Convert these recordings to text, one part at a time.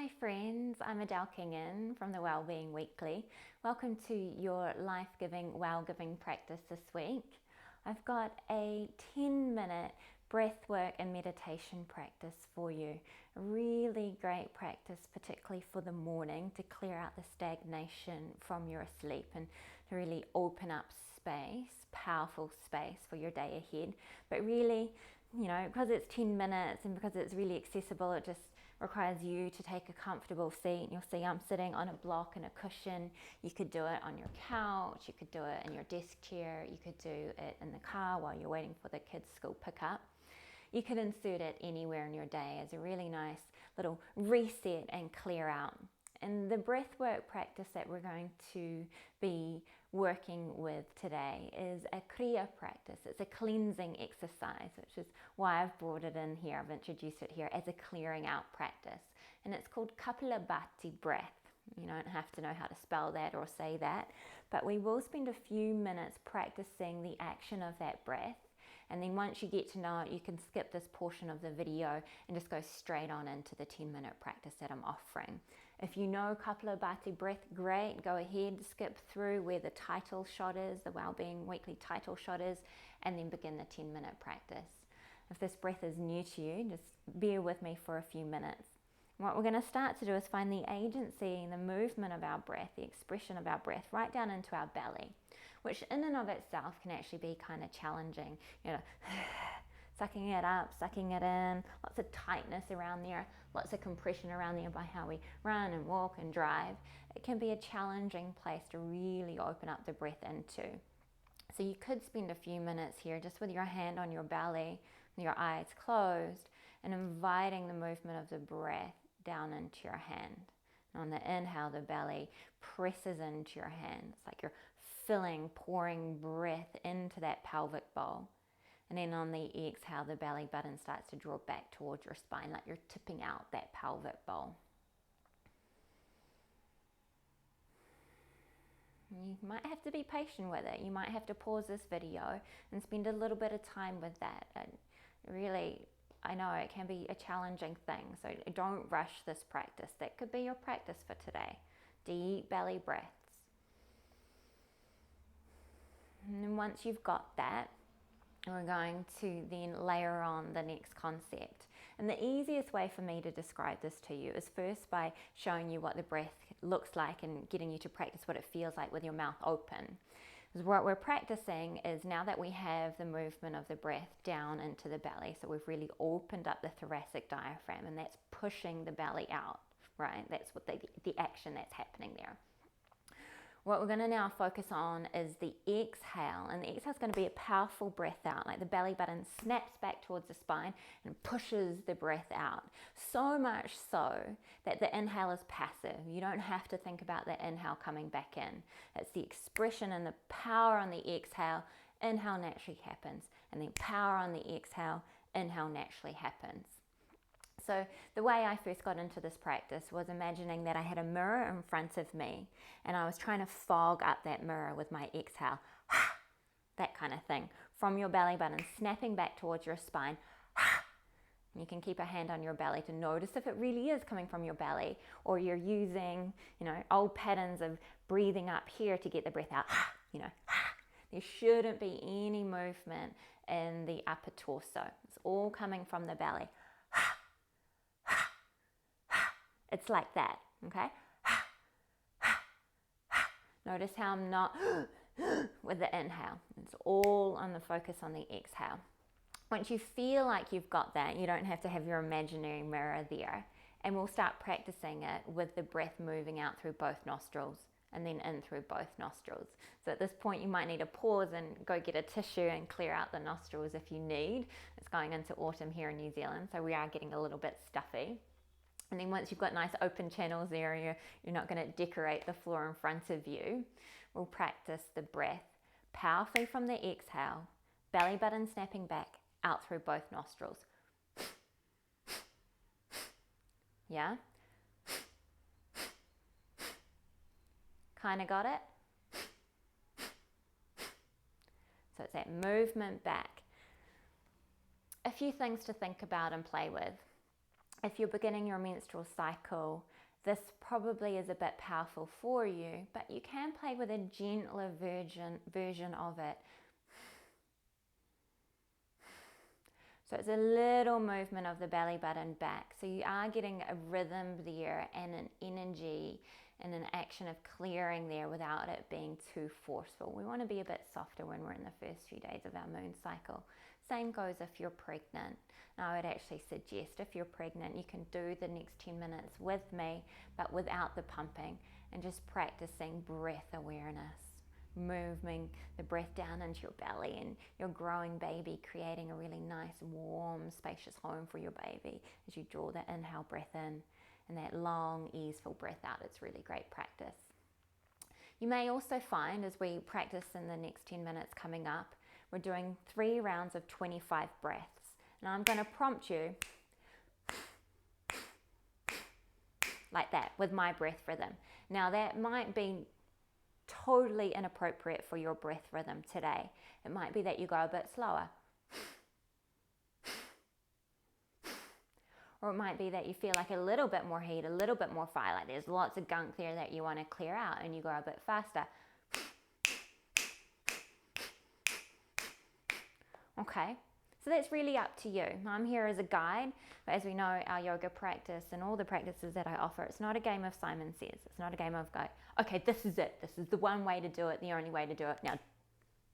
Hi friends, I'm Adele Kingan from the Wellbeing Weekly. Welcome to your life-giving, well-giving practice this week. I've got a 10-minute breathwork and meditation practice for you. A really great practice, particularly for the morning, to clear out the stagnation from your sleep and to really open up space, powerful space for your day ahead. But really, because it's 10 minutes and because it's really accessible, it just requires you to take a comfortable seat. You'll see I'm sitting on a block and a cushion. You could do it on your couch, you could do it in your desk chair, you could do it in the car while you're waiting for the kids' school pickup. You could insert it anywhere in your day as a really nice little reset and clear out. And the breathwork practice that we're going to be working with today is a kriya practice. It's a cleansing exercise, which is why I've brought it in here. I've introduced it here as a clearing out practice. And it's called Kapalabhati breath. You don't have to know how to spell that or say that, but we will spend a few minutes practicing the action of that breath. And then once you get to know it, you can skip this portion of the video and just go straight on into the 10-minute practice that I'm offering. If you know Kapalabhati breath, great. Go ahead, skip through where the title shot is, the Wellbeing Weekly title shot is, and then begin the 10-minute practice. If this breath is new to you, just bear with me for a few minutes. What we're going to start to do is find the agency and the movement of our breath, the expression of our breath, right down into our belly, which in and of itself can actually be kind of challenging. Sucking it up, sucking it in, lots of tightness around there, lots of compression around there by how we run and walk and drive. It can be a challenging place to really open up the breath into. So you could spend a few minutes here just with your hand on your belly, with your eyes closed, and inviting the movement of the breath down into your hand. And on the inhale, the belly presses into your hand. It's like you're pouring breath into that pelvic bowl. And then on the exhale, the belly button starts to draw back towards your spine, like you're tipping out that pelvic bowl. You might have to be patient with it. You might have to pause this video and spend a little bit of time with that. Really, I know it can be a challenging thing, so don't rush this practice. That could be your practice for today. Deep belly breaths. And then once you've got that, we're going to then layer on the next concept. And the easiest way for me to describe this to you is first by showing you what the breath looks like and getting you to practice what it feels like with your mouth open. Because what we're practicing is, now that we have the movement of the breath down into the belly, so we've really opened up the thoracic diaphragm, and that's pushing the belly out, right? That's what the action that's happening there. What we're going to now focus on is the exhale, and the exhale is going to be a powerful breath out, like the belly button snaps back towards the spine and pushes the breath out. So much so that the inhale is passive. You don't have to think about the inhale coming back in. It's the expression and the power on the exhale. Inhale naturally happens, and then power on the exhale. Inhale naturally happens. So the way I first got into this practice was imagining that I had a mirror in front of me, and I was trying to fog up that mirror with my exhale, that kind of thing, from your belly button, snapping back towards your spine. And you can keep a hand on your belly to notice if it really is coming from your belly, or you're using, old patterns of breathing up here to get the breath out. There shouldn't be any movement in the upper torso. It's all coming from the belly. It's like that, okay? Notice how I'm not with the inhale. It's all on the focus on the exhale. Once you feel like you've got that, you don't have to have your imaginary mirror there. And we'll start practicing it with the breath moving out through both nostrils and then in through both nostrils. So at this point, you might need to pause and go get a tissue and clear out the nostrils if you need. It's going into autumn here in New Zealand, so we are getting a little bit stuffy. And then once you've got nice open channels there, you're not going to decorate the floor in front of you. We'll practice the breath powerfully from the exhale, belly button snapping back out through both nostrils. Yeah? Kind of got it? So it's that movement back. A few things to think about and play with. if you're beginning your menstrual cycle, this probably is a bit powerful for you, but you can play with a gentler version of it. So it's a little movement of the belly button back. So you are getting a rhythm there and an energy and an action of clearing there without it being too forceful. We want to be a bit softer when we're in the first few days of our moon cycle. Same goes if you're pregnant. Now I would actually suggest if you're pregnant, you can do the next 10 minutes with me, but without the pumping, and just practicing breath awareness, moving the breath down into your belly and your growing baby, creating a really nice, warm, spacious home for your baby as you draw that inhale breath in and that long, easeful breath out. It's really great practice. You may also find as we practice in the next 10 minutes coming up, we're doing 3 rounds of 25 breaths. And I'm going to prompt you like that with my breath rhythm. Now that might be totally inappropriate for your breath rhythm today. It might be that you go a bit slower. Or it might be that you feel like a little bit more heat, a little bit more fire, like there's lots of gunk there that you want to clear out and you go a bit faster. Okay, so that's really up to you. I'm here as a guide, but as we know, our yoga practice and all the practices that I offer, it's not a game of Simon Says. It's not a game of go, okay, this is it. This is the one way to do it, the only way to do it. Now,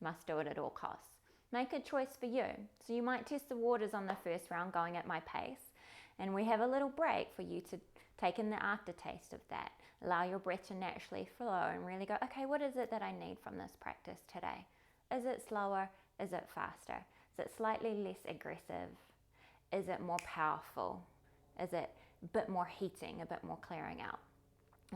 must do it at all costs. Make a choice for you. So you might test the waters on the first round going at my pace, and we have a little break for you to take in the aftertaste of that. Allow your breath to naturally flow and really go, okay, what is it that I need from this practice today? Is it slower? Is it faster? Is it slightly less aggressive? Is it more powerful? Is it a bit more heating, a bit more clearing out?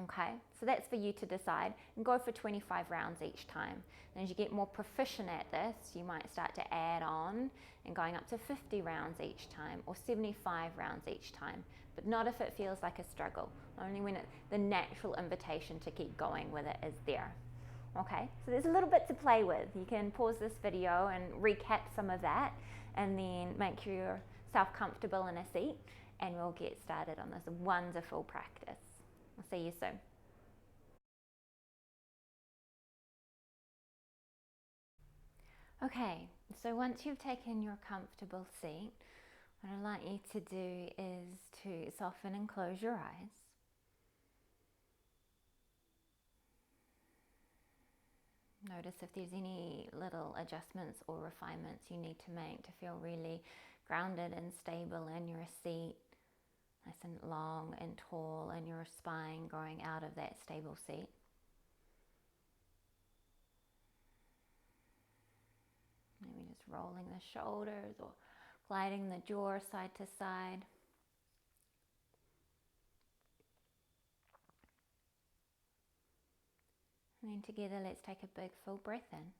Okay, so that's for you to decide, and go for 25 rounds each time. And as you get more proficient at this, you might start to add on and going up to 50 rounds each time or 75 rounds each time, but not if it feels like a struggle, only when the natural invitation to keep going with it is there. Okay, so there's a little bit to play with. You can pause this video and recap some of that and then make yourself comfortable in a seat, and we'll get started on this wonderful practice. I'll see you soon. Okay, so once you've taken your comfortable seat, what I'd like you to do is to soften and close your eyes. Notice if there's any little adjustments or refinements you need to make to feel really grounded and stable in your seat. Nice and long and tall, and your spine growing out of that stable seat. Maybe just rolling the shoulders or gliding the jaw side to side. And then together, let's take a big full breath in.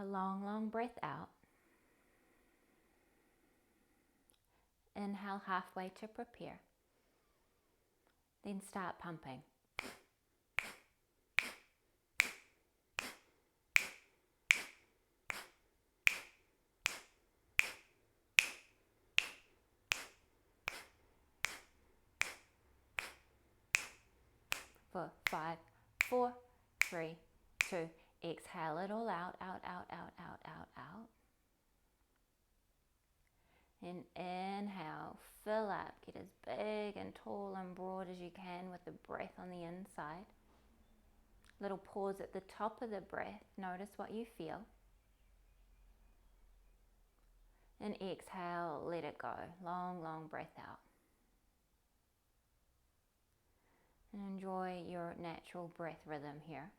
A long, long breath out. Inhale halfway to prepare. Then start pumping. For 5, 4, 3, 2, exhale it all out, out, out, out, out, out, out. And inhale, fill up, get as big and tall and broad as you can with the breath on the inside. Little pause at the top of the breath, notice what you feel. And exhale, let it go, long, long breath out. And enjoy your natural breath rhythm here.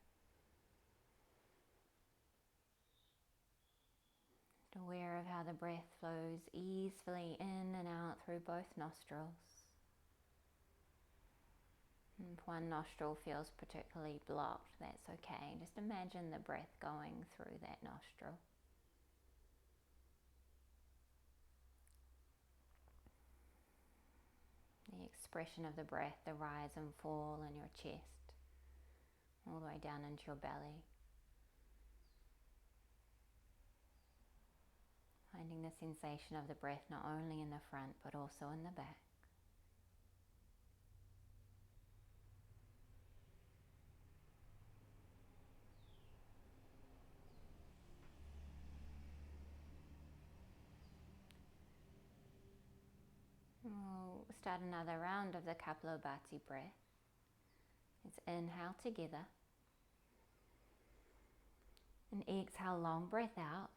Just aware of how the breath flows easily in and out through both nostrils. And if one nostril feels particularly blocked, that's okay. Just imagine the breath going through that nostril. The expression of the breath, the rise and fall in your chest, all the way down into your belly. How Finding the sensation of the breath not only in the front but also in the back. We'll start another round of the Kapalabhati breath. Let's inhale together. And exhale, long breath out.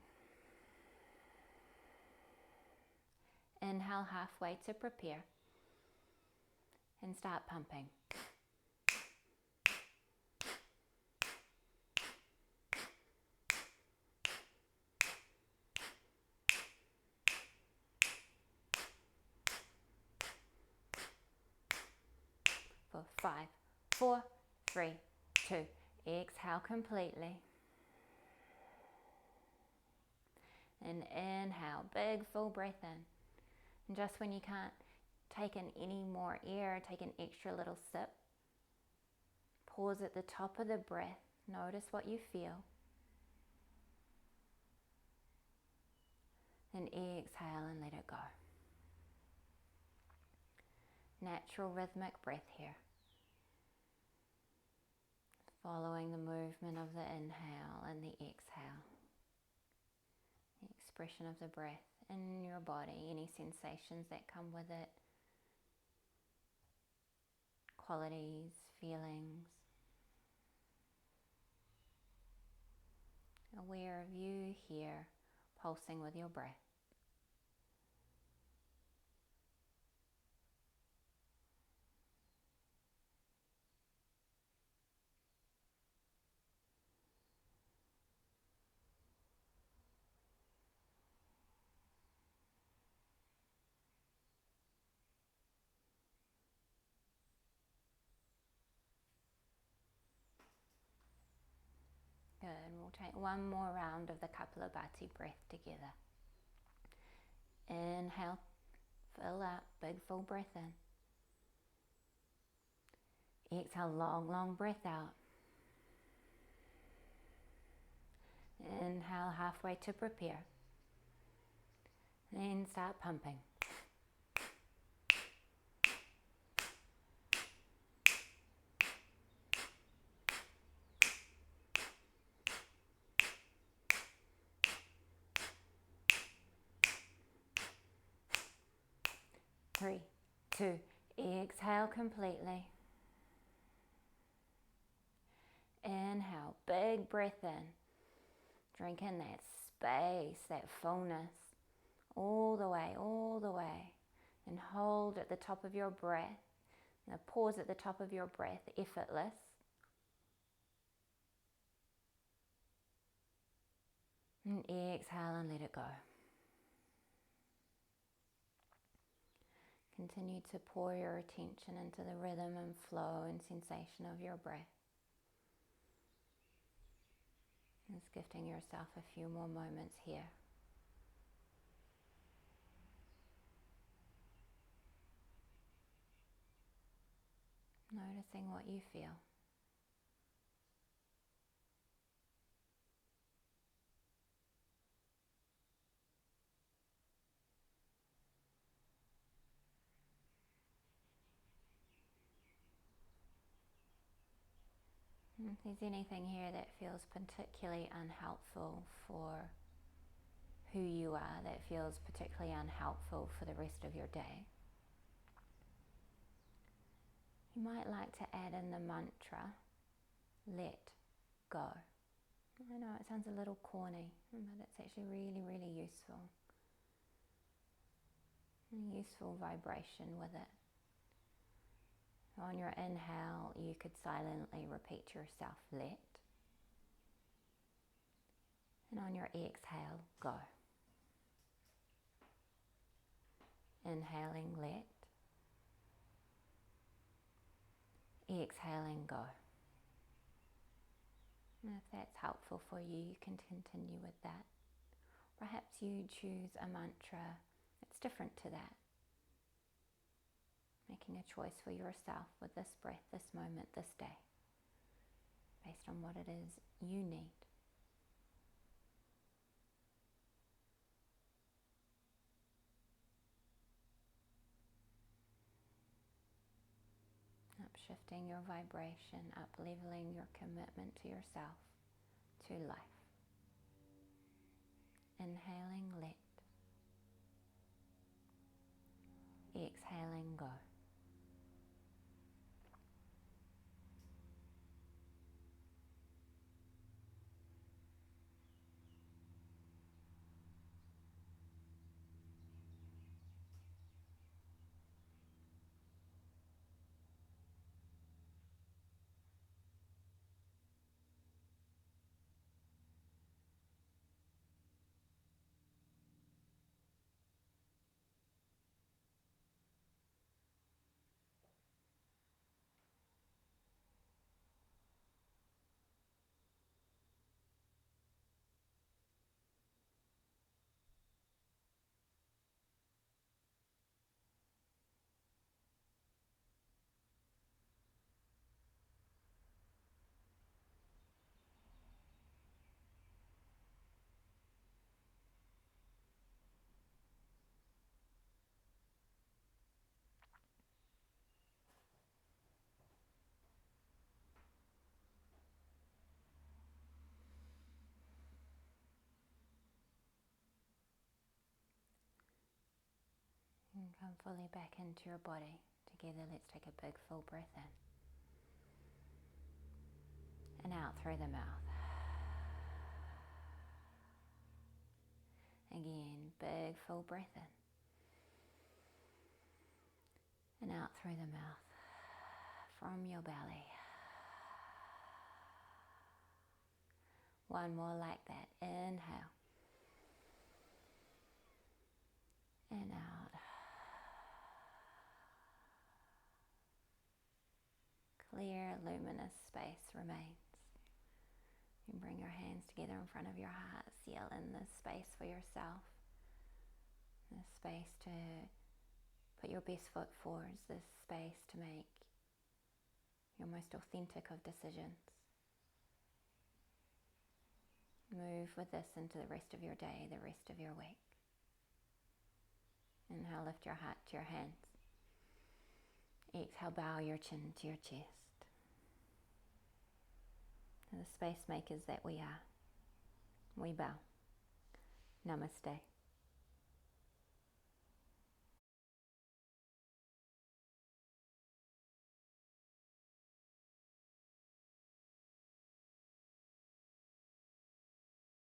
Inhale halfway to prepare. And start pumping. For 5, 4, 3, 2. Exhale completely. And inhale, big full breath in. And just when you can't take in any more air, take an extra little sip. Pause at the top of the breath. Notice what you feel. And exhale and let it go. Natural rhythmic breath here. Following the movement of the inhale and the exhale. The expression of the breath in your body, any sensations that come with it. Qualities, feelings. Aware of you here, pulsing with your breath. Good, we'll take one more round of the Kapalabhati breath together. Inhale, fill up, big full breath in. Exhale, long, long breath out. Inhale halfway to prepare. Then start pumping. Three, 2, exhale completely. Inhale, big breath in. Drink in that space, that fullness, all the way. And hold at the top of your breath. Now pause at the top of your breath, effortless. And exhale and let it go. Continue to pour your attention into the rhythm and flow and sensation of your breath. Just gifting yourself a few more moments here. Noticing what you feel. If there's anything here that feels particularly unhelpful for who you are, that feels particularly unhelpful for the rest of your day, you might like to add in the mantra, let go. I know it sounds a little corny, but it's actually really, really useful. A useful vibration with it. On your inhale, you could silently repeat to yourself, let. And on your exhale, go. Inhaling, let. Exhaling, go. And if that's helpful for you, you can continue with that. Perhaps you choose a mantra that's different to that. Making a choice for yourself with this breath, this moment, this day, based on what it is you need. shifting your vibration, up leveling your commitment to yourself, to life. Inhaling, let. Exhaling, go. And come fully back into your body. Together, let's take a big full breath in. And out through the mouth. Again, big full breath in. And out through the mouth. From your belly. One more like that. Inhale. And out. Clear, luminous space remains. You bring your hands together in front of your heart. Seal in this space for yourself. This space to put your best foot forward. This space to make your most authentic of decisions. Move with this into the rest of your day, the rest of your week. Inhale, lift your heart to your hands. Exhale, bow your chin to your chest. And the space makers that we are, we bow. Namaste.